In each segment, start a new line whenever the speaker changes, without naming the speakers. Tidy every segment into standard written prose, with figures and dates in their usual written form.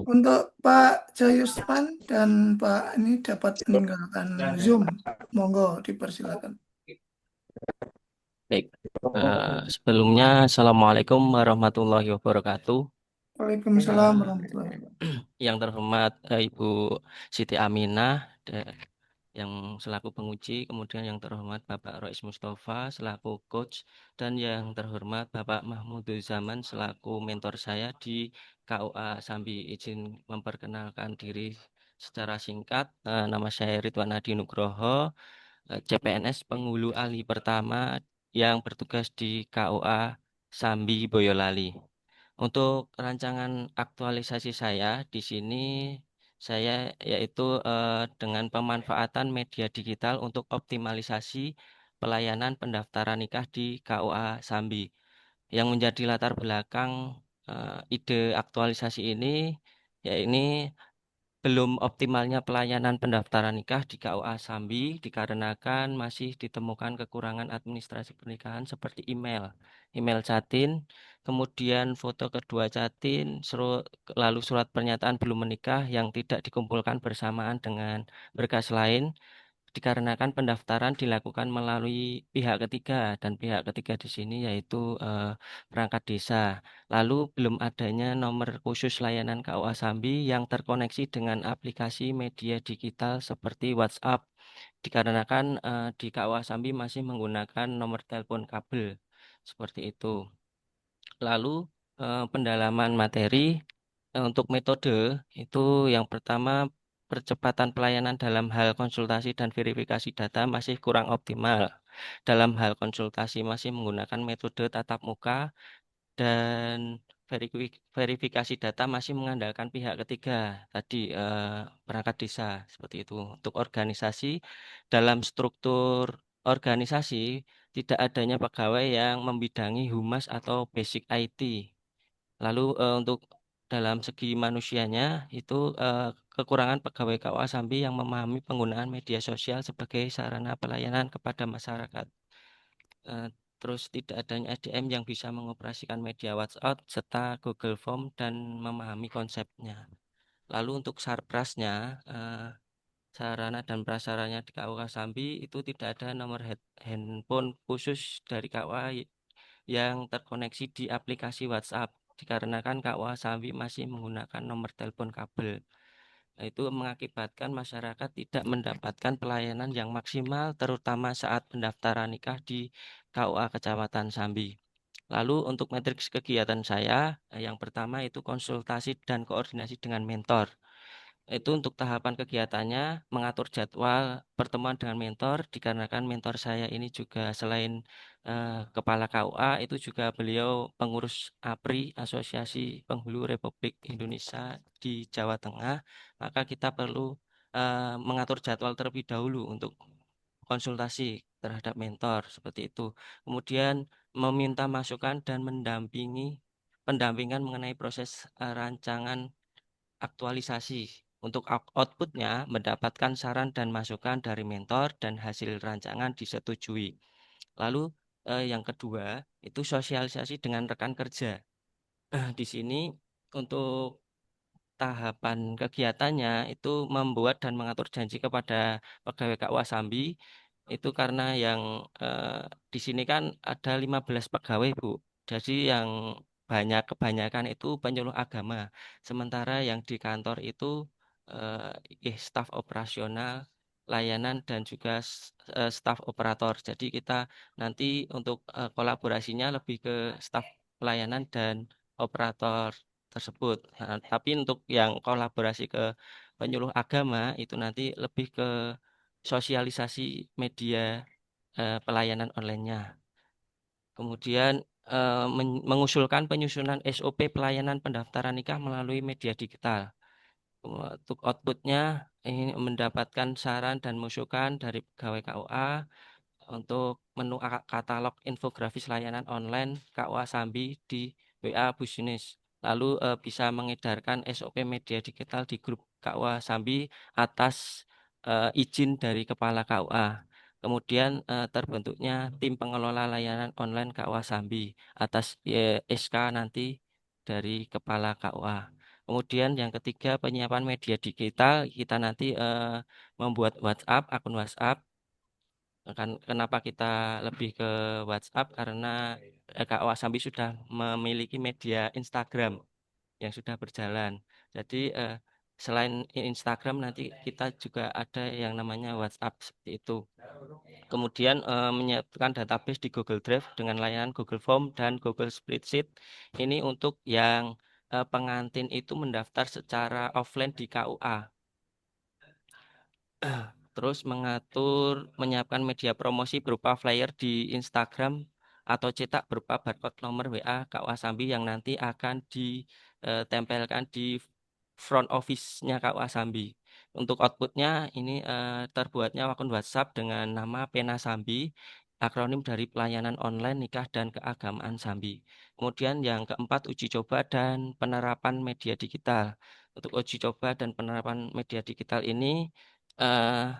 Untuk Pak Jayusman dan Pak ini dapat meninggalkan Zoom. Monggo dipersilakan.
Baik, sebelumnya Assalamualaikum warahmatullahi wabarakatuh.
Waalaikumsalam warahmatullahi wabarakatuh.
Yang terhormat Ibu Siti Aminah yang selaku penguji, kemudian yang terhormat Bapak Rois Mustafa selaku coach, dan yang terhormat Bapak Mahmudul Zaman selaku mentor saya di KUA Sambi. Izin memperkenalkan diri secara singkat. Nama saya Ridwan Adi Nugroho, CPNS Penghulu Ahli Pertama yang bertugas di KUA Sambi Boyolali. Untuk rancangan aktualisasi saya di sini saya yaitu dengan pemanfaatan media digital untuk optimalisasi pelayanan pendaftaran nikah di KUA Sambi. Yang menjadi latar belakang ide aktualisasi ini ya ini belum optimalnya pelayanan pendaftaran nikah di KUA Sambi dikarenakan masih ditemukan kekurangan administrasi pernikahan seperti email catin, kemudian foto kedua catin, lalu surat pernyataan belum menikah yang tidak dikumpulkan bersamaan dengan berkas lain, dikarenakan pendaftaran dilakukan melalui pihak ketiga dan pihak ketiga di sini yaitu perangkat desa. Lalu belum adanya nomor khusus layanan KUA Sambi yang terkoneksi dengan aplikasi media digital seperti WhatsApp, dikarenakan di KUA Sambi masih menggunakan nomor telepon kabel seperti itu. Lalu pendalaman materi untuk metode itu yang pertama, percepatan pelayanan dalam hal konsultasi dan verifikasi data masih kurang optimal. Dalam hal konsultasi masih menggunakan metode tatap muka dan verifikasi data masih mengandalkan pihak ketiga tadi perangkat desa seperti itu. Untuk organisasi, dalam struktur organisasi tidak adanya pegawai yang membidangi humas atau basic IT. Lalu untuk dalam segi manusianya itu kekurangan pegawai KUA Sambi yang memahami penggunaan media sosial sebagai sarana pelayanan kepada masyarakat. Eh, Terus tidak adanya SDM yang bisa mengoperasikan media WhatsApp serta Google Form dan memahami konsepnya. Lalu untuk sarprasnya, sarana dan prasaranya di KUA Sambi itu tidak ada nomor handphone khusus dari KUA yang terkoneksi di aplikasi WhatsApp, dikarenakan KUA Sambi masih menggunakan nomor telepon kabel. Nah, itu mengakibatkan masyarakat tidak mendapatkan pelayanan yang maksimal, terutama saat pendaftaran nikah di KUA Kecamatan Sambi. Lalu untuk matriks kegiatan saya, yang pertama itu konsultasi dan koordinasi dengan mentor. Itu untuk tahapan kegiatannya mengatur jadwal pertemuan dengan mentor, dikarenakan mentor saya ini juga selain kepala KUA itu juga beliau pengurus APRI, Asosiasi Penghulu Republik Indonesia di Jawa Tengah. Maka kita perlu mengatur jadwal terlebih dahulu untuk konsultasi terhadap mentor seperti itu. Kemudian meminta masukan dan pendampingan mengenai proses rancangan aktualisasi. Untuk outputnya mendapatkan saran dan masukan dari mentor dan hasil rancangan disetujui. Lalu yang kedua itu sosialisasi dengan rekan kerja. Di sini untuk tahapan kegiatannya itu membuat dan mengatur janji kepada pegawai KUA Sambi itu karena yang di sini kan ada 15 pegawai Bu. Jadi yang kebanyakan itu penyuluh agama. Sementara yang di kantor itu staf operasional, layanan dan juga staf operator. Jadi kita nanti untuk kolaborasinya lebih ke staf pelayanan dan operator tersebut. Nah, tapi untuk yang kolaborasi ke penyuluh agama itu nanti lebih ke sosialisasi media pelayanan online-nya. Kemudian mengusulkan penyusunan SOP pelayanan pendaftaran nikah melalui media digital. Untuk outputnya ini mendapatkan saran dan masukan dari pegawai KUA untuk menu katalog infografis layanan online KUA Sambi di WA Bisnis. Lalu bisa mengedarkan SOP media digital di grup KUA Sambi atas izin dari kepala KUA. Kemudian terbentuknya tim pengelola layanan online KUA Sambi atas SK nanti dari Kepala KUA. Kemudian yang ketiga, penyiapan media digital. Kita nanti membuat WhatsApp, akun WhatsApp. Kenapa kita lebih ke WhatsApp? Karena KUA Sambi sudah memiliki media Instagram yang sudah berjalan. Jadi selain Instagram nanti kita juga ada yang namanya WhatsApp seperti itu. Kemudian menyiapkan database di Google Drive dengan layanan Google Form dan Google Spreadsheet. Ini untuk yang pengantin itu mendaftar secara offline di KUA. Terus menyiapkan media promosi berupa flyer di Instagram atau cetak berupa barcode nomor WA KUA Sambi yang nanti akan ditempelkan di front office-nya KUA Sambi. Untuk outputnya ini terbuatnya akun WhatsApp dengan nama Pena Sambi, akronim dari pelayanan online nikah dan keagamaan Sambi. Kemudian yang keempat, uji coba dan penerapan media digital. Untuk uji coba dan penerapan media digital ini eh,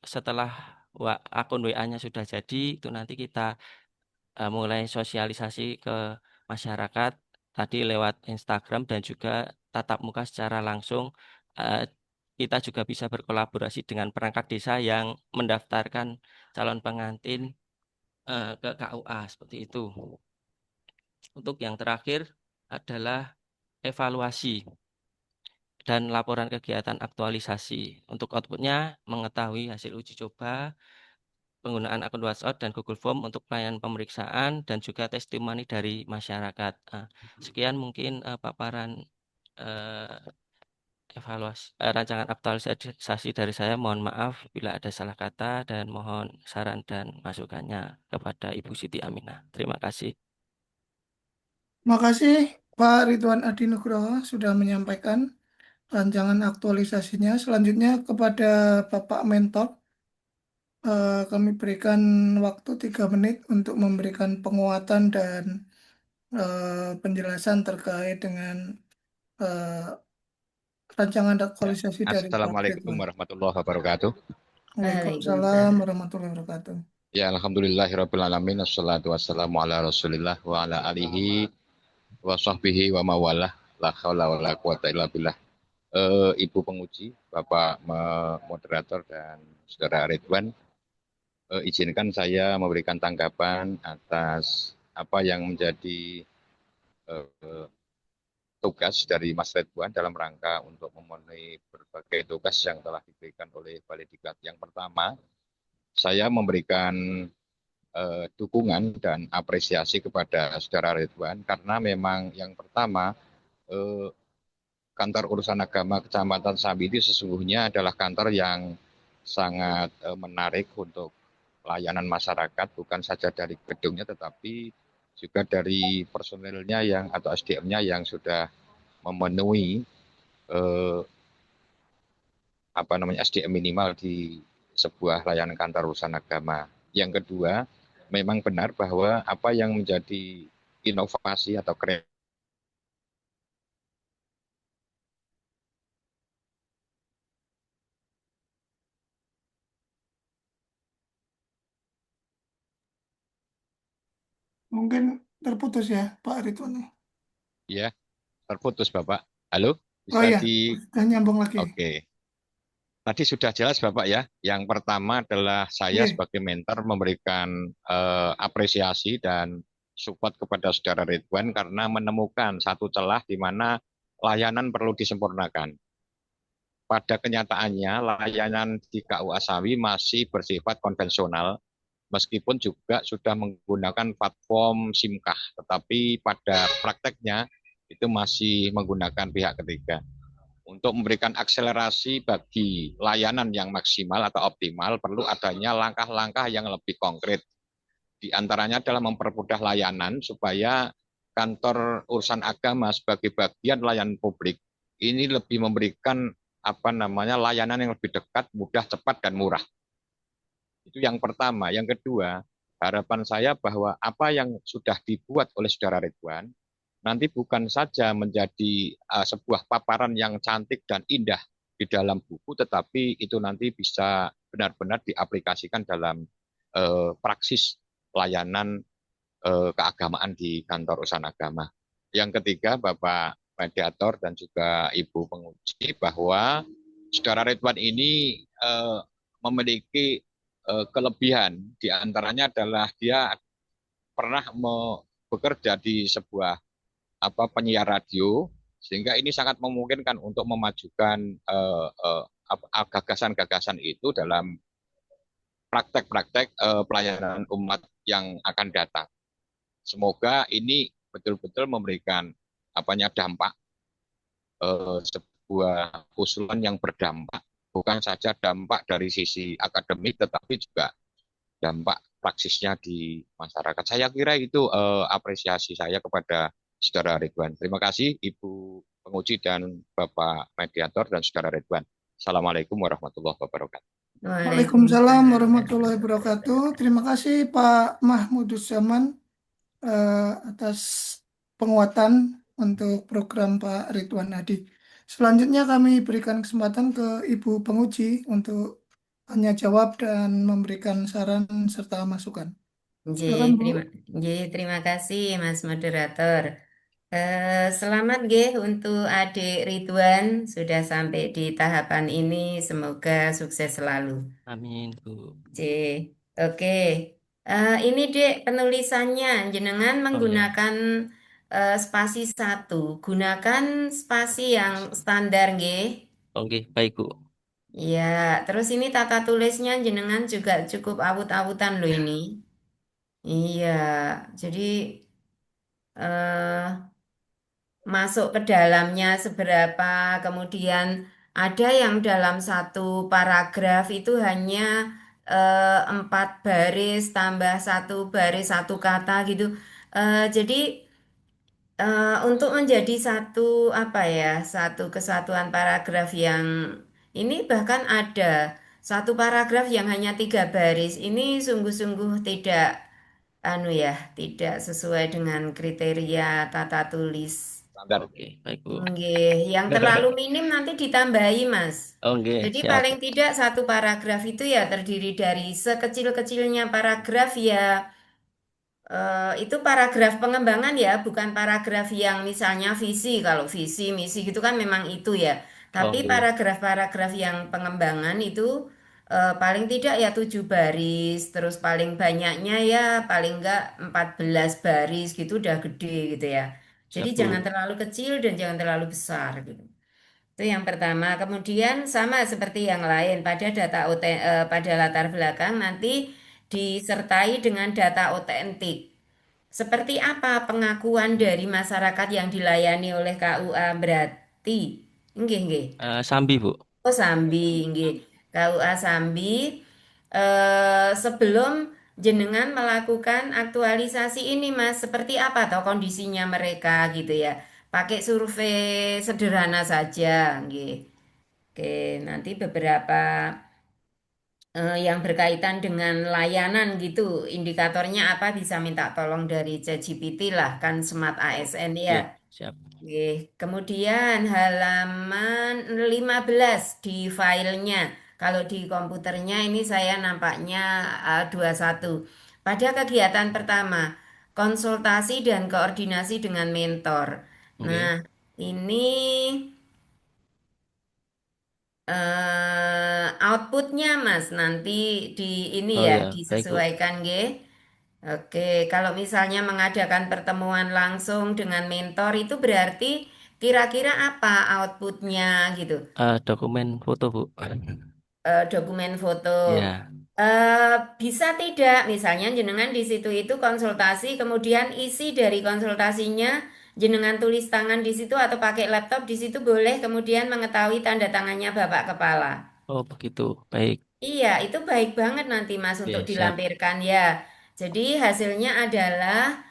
setelah akun WA-nya sudah jadi, itu nanti kita mulai sosialisasi ke masyarakat tadi lewat Instagram dan juga tatap muka secara langsung. Eh, Kita juga bisa berkolaborasi dengan perangkat desa yang mendaftarkan calon pengantin ke KUA seperti itu. Untuk yang terakhir adalah evaluasi dan laporan kegiatan aktualisasi. Untuk outputnya mengetahui hasil uji coba, penggunaan akun WhatsApp dan Google Form untuk pelayanan pemeriksaan dan juga testimoni dari masyarakat. Sekian mungkin paparan eh, rancangan aktualisasi dari saya. Mohon maaf bila ada salah kata dan mohon saran dan masukannya kepada Ibu Siti Aminah. Terima kasih.
Makasih Pak Ridwan Adi Nugroho sudah menyampaikan rancangan aktualisasinya. Selanjutnya kepada Bapak Mentor, kami berikan waktu 3 menit untuk memberikan penguatan dan penjelasan terkait dengan eh, rancangan
Ya.
aktualisasi dari Pak
Assalamualaikum
Ridwan.
warahmatullahi wabarakatuh.
Waalaikumsalam warahmatullahi wabarakatuh.
Ya, alhamdulillahirabbil alamin. Wassalatu wassalamu ala Rasulillah wa ala alihi wa sahbihi wa mawalah. La haula wala quwata illa billah. Ibu penguji, Bapak moderator dan Saudara Ridwan, izinkan saya memberikan tanggapan atas apa yang menjadi eh, tugas dari Mas Ridwan dalam rangka untuk memenuhi berbagai tugas yang telah diberikan oleh Balai Diklat. Yang pertama, saya memberikan dukungan dan apresiasi kepada Saudara Ridwan karena memang yang pertama eh, kantor urusan agama Kecamatan Sambi ini sesungguhnya adalah kantor yang sangat menarik untuk layanan masyarakat, bukan saja dari gedungnya tetapi juga dari personilnya yang atau SDM-nya yang sudah memenuhi eh, SDM minimal di sebuah layanan kantor urusan agama. Yang kedua, memang benar bahwa apa yang menjadi inovasi atau kreatif
Mungkin terputus ya Pak Ridwan.
ya, terputus Bapak. Halo,
Oh
bisa
iya,
di
sudah nyambung lagi.
Oke. Tadi sudah jelas Bapak ya. Yang pertama adalah saya
Iya.
sebagai mentor memberikan apresiasi dan support kepada Saudara Ridwan karena menemukan satu celah di mana layanan perlu disempurnakan. Pada kenyataannya layanan di KUA Sawi masih bersifat konvensional meskipun juga sudah menggunakan platform SIMKAH, tetapi pada prakteknya itu masih menggunakan pihak ketiga. Untuk memberikan akselerasi bagi layanan yang maksimal atau optimal, perlu adanya langkah-langkah yang lebih konkret. Di antaranya adalah mempermudah layanan supaya kantor urusan agama sebagai bagian layanan publik ini lebih memberikan layanan yang lebih dekat, mudah, cepat, dan murah. Itu yang pertama. Yang kedua, harapan saya bahwa apa yang sudah dibuat oleh Saudara Ridwan nanti bukan saja menjadi sebuah paparan yang cantik dan indah di dalam buku, tetapi itu nanti bisa benar-benar diaplikasikan dalam praksis layanan keagamaan di kantor urusan agama. yang ketiga Bapak mediator dan juga Ibu penguji bahwa Saudara Ridwan ini memiliki kelebihan, di antaranya adalah dia pernah bekerja di sebuah penyiar radio, sehingga ini sangat memungkinkan untuk memajukan gagasan-gagasan itu dalam praktek-praktek pelayanan umat yang akan datang. Semoga ini betul-betul memberikan dampak, sebuah usulan yang berdampak, bukan saja dampak dari sisi akademik, tetapi juga dampak praksisnya di masyarakat. Saya kira itu apresiasi saya kepada Saudara Ridwan. Terima kasih Ibu penguji dan Bapak mediator dan Saudara Ridwan. Assalamualaikum warahmatullahi wabarakatuh.
Waalaikumsalam warahmatullahi wabarakatuh. Terima kasih Pak Mahmuduz Zaman atas penguatan untuk program Pak Ridwan Hadi. Selanjutnya kami berikan kesempatan ke Ibu penguji untuk tanya jawab dan memberikan saran serta masukan. Silakan Bu.
Terima kasih Mas Moderator. Selamat untuk adik Ridwan sudah sampai di tahapan ini. Semoga sukses selalu.
Amin, Bu.
Oke. Ini Dek penulisannya. Jenengan
Oh ya,
menggunakan spasi 1. Gunakan spasi yang standar nggih.
oke, baik Bu.
Ya, terus ini tata tulisnya jenengan juga cukup awut-awutan loh ini. Iya, jadi eh, masuk ke dalamnya seberapa, kemudian ada yang dalam satu paragraf itu hanya 4 baris tambah 1 baris 1 kata gitu. Jadi untuk menjadi satu kesatuan paragraf yang ini bahkan ada satu paragraf yang hanya 3 baris. Ini sungguh-sungguh tidak tidak sesuai dengan kriteria tata tulis.
Standar.
Oke, baik Bu.
Nggih, yang terlalu minim nanti ditambahi, Mas.
Oke,
Jadi
siap.
paling tidak satu paragraf itu ya terdiri dari sekecil-kecilnya paragraf ya. Itu paragraf pengembangan ya, bukan paragraf yang misalnya visi. Kalau visi, misi gitu kan memang itu ya. Tapi
Oke,
paragraf-paragraf yang pengembangan itu paling tidak ya 7 baris, terus paling banyaknya ya paling enggak 14 baris gitu udah gede gitu ya. Jadi
siap
jangan
Bu.
terlalu kecil dan jangan terlalu besar gitu. Itu yang pertama. Kemudian sama seperti yang lain pada latar belakang nanti disertai dengan data otentik. Seperti apa pengakuan dari masyarakat yang dilayani oleh KUA berarti? Nggih, nggih.
Sambi Bu.
Oh, Sambi, nggih. KUA Sambi sebelum jenengan melakukan aktualisasi ini, Mas, seperti apa toh kondisinya mereka gitu ya. Pakai survei sederhana saja, nggih. Oke, nanti beberapa yang berkaitan dengan layanan gitu, indikatornya apa bisa minta tolong dari ChatGPT lah, kan Smart ASN ya.
Iya, siap.
Oke. Kemudian halaman 15 di filenya. Kalau di komputernya ini saya nampaknya 21. Pada kegiatan pertama, konsultasi dan koordinasi dengan mentor. Nah,
Oke.
ini outputnya Mas nanti di ini
Oh
ya
ya, baik Bu.
disesuaikan nggih. Oke, kalau misalnya mengadakan pertemuan langsung dengan mentor itu berarti kira-kira apa outputnya gitu.
Dokumen foto Bu.
Dokumen foto.
Ya,
Bisa tidak misalnya jenengan di situ itu konsultasi kemudian isi dari konsultasinya jenengan tulis tangan di situ atau pakai laptop di situ boleh kemudian mengetahui tanda tangannya Bapak Kepala.
oh begitu, baik.
Iya, itu baik banget nanti Mas untuk
Oke, siap.
dilampirkan ya. Jadi hasilnya adalah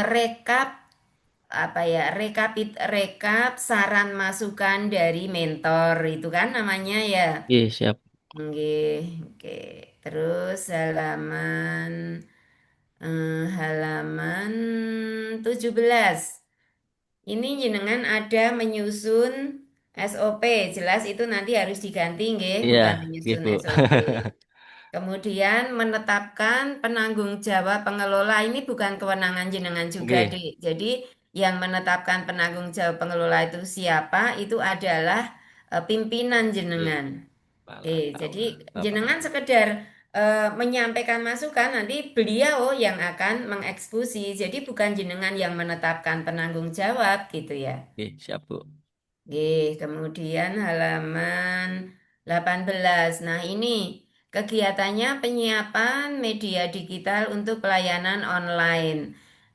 rekap rekap saran masukan dari mentor itu kan namanya ya.
Oke, siap.
Oke, oke. Terus halaman 17. Ini jenengan ada menyusun SOP, jelas itu nanti harus diganti nggih,
Iya,
bukan menyusun
gitu.
SOP. Kemudian menetapkan penanggung jawab pengelola ini bukan kewenangan jenengan juga,
Oke,
Dik. Jadi yang menetapkan penanggung jawab pengelola itu siapa, itu adalah pimpinan
Nggih,
jenengan.
kepala
Oke, jadi
keuangan Bapak.
jenengan sekedar menyampaikan masukan, nanti beliau yang akan mengeksekusi. Jadi bukan jenengan yang menetapkan penanggung jawab gitu ya.
Oke, siap Bu.
Oke, kemudian halaman 18. Nah, ini kegiatannya penyiapan media digital untuk pelayanan online.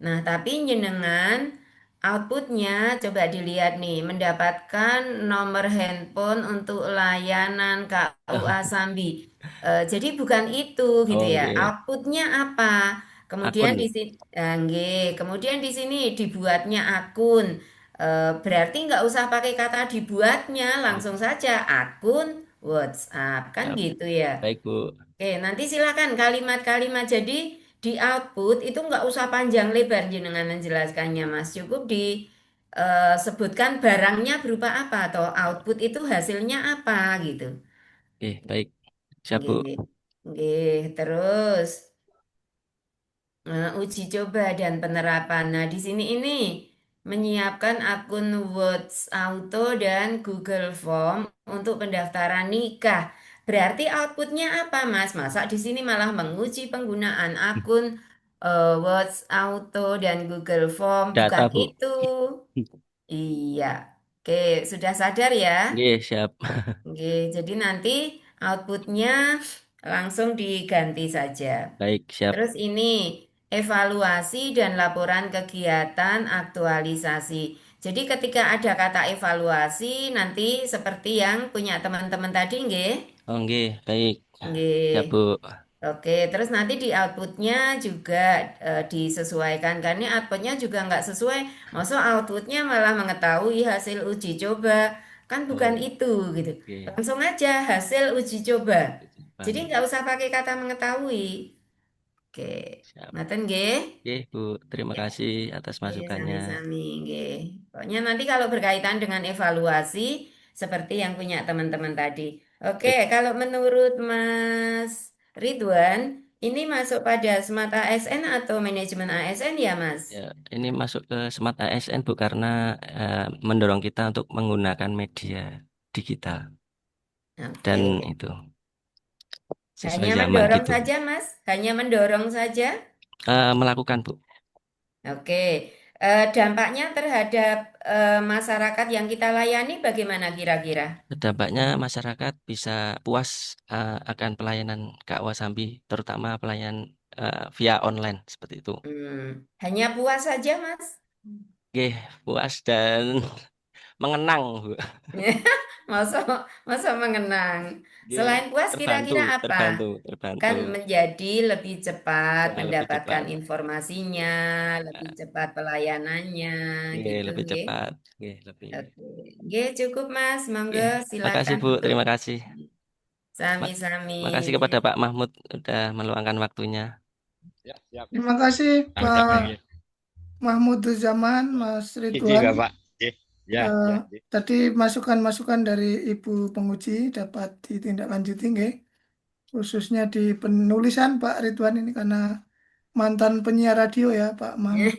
Nah, tapi jenengan outputnya coba dilihat nih, mendapatkan nomor handphone untuk layanan KUA Sambi. Jadi bukan itu gitu
Oh,
ya.
nggih.
Outputnya apa? Kemudian
Akun
di
Bu.
sini, kemudian di sini dibuatnya akun. Berarti nggak usah pakai kata dibuatnya,
Nggih,
langsung saja akun WhatsApp kan
siap.
gitu ya.
Baik Bu.
Oke, nanti silakan kalimat-kalimat. Jadi di output itu nggak usah panjang lebar jenengan menjelaskannya, Mas. Cukup disebutkan barangnya berupa apa atau output itu hasilnya apa gitu.
Oke, baik. Siap Bu.
Oke, oke. Terus. Uji coba dan penerapan. Nah, di sini ini menyiapkan akun Words Auto dan Google Form untuk pendaftaran nikah. Berarti outputnya apa, Mas? Masa di sini malah menguji penggunaan akun Words Auto dan Google Form? Bukan
Data Bu.
itu. Iya. Oke, sudah sadar ya?
Nggih, siap.
Oke, jadi nanti outputnya langsung diganti saja.
Baik, siap.
Terus ini evaluasi dan laporan kegiatan aktualisasi. Jadi ketika ada kata evaluasi nanti seperti yang punya teman-teman tadi nggih?
Oh, nggih, baik. Siap Bu.
Nggih. Oke, terus nanti di outputnya juga disesuaikan karena outputnya juga nggak sesuai. Maksud outputnya malah mengetahui hasil uji coba, kan bukan
Oh,
itu gitu.
oke.
Langsung aja hasil uji coba. Jadi
Baik,
nggak usah pakai kata mengetahui. Oke,
siap.
ngaten nggih.
Oke, Bu. Terima
Ya,
kasih atas
nggih,
masukannya.
sami-sami nggih. Pokoknya nanti kalau berkaitan dengan evaluasi seperti yang punya teman-teman tadi. Oke,
Baik.
kalau menurut Mas Ridwan, ini masuk pada Smart ASN atau manajemen ASN ya, Mas?
Ya, ini masuk ke Smart ASN Bu karena mendorong kita untuk menggunakan media digital dan
Oke.
itu sesuai
Hanya
zaman
mendorong
gitu.
saja, Mas? Hanya mendorong saja?
Melakukan Bu.
Oke. Dampaknya terhadap masyarakat yang kita layani bagaimana kira-kira?
Dampaknya masyarakat bisa puas akan pelayanan KUA Sambi, terutama pelayanan via online seperti itu.
Hanya puas saja, Mas?
Oke, puas dan mengenang Bu.
Masa, masa mengenang.
Oke,
Selain puas
terbantu,
kira-kira apa?
terbantu, terbantu.
Kan menjadi lebih cepat
Ya, lebih
mendapatkan
cepat.
informasinya, lebih cepat pelayanannya,
Oke,
gitu
lebih
nggih.
cepat. Oke, lebih.
Oke. Nggih, cukup Mas.
Oke,
Monggo
makasih
silakan
Bu,
untuk
terima kasih.
sami-sami.
Makasih kepada Pak Mahmud sudah meluangkan waktunya.
Siap, siap.
Terima kasih
Angkat
Pak
lagi.
Mahmud Zaman, Mas
Gigi
Ridwan.
Bapak. Ya,
Eh,
ya.
Tadi masukan-masukan dari Ibu penguji dapat ditindaklanjuti, nggih. Khususnya di penulisan Pak Ridwan ini karena mantan penyiar radio ya Pak Mahmud.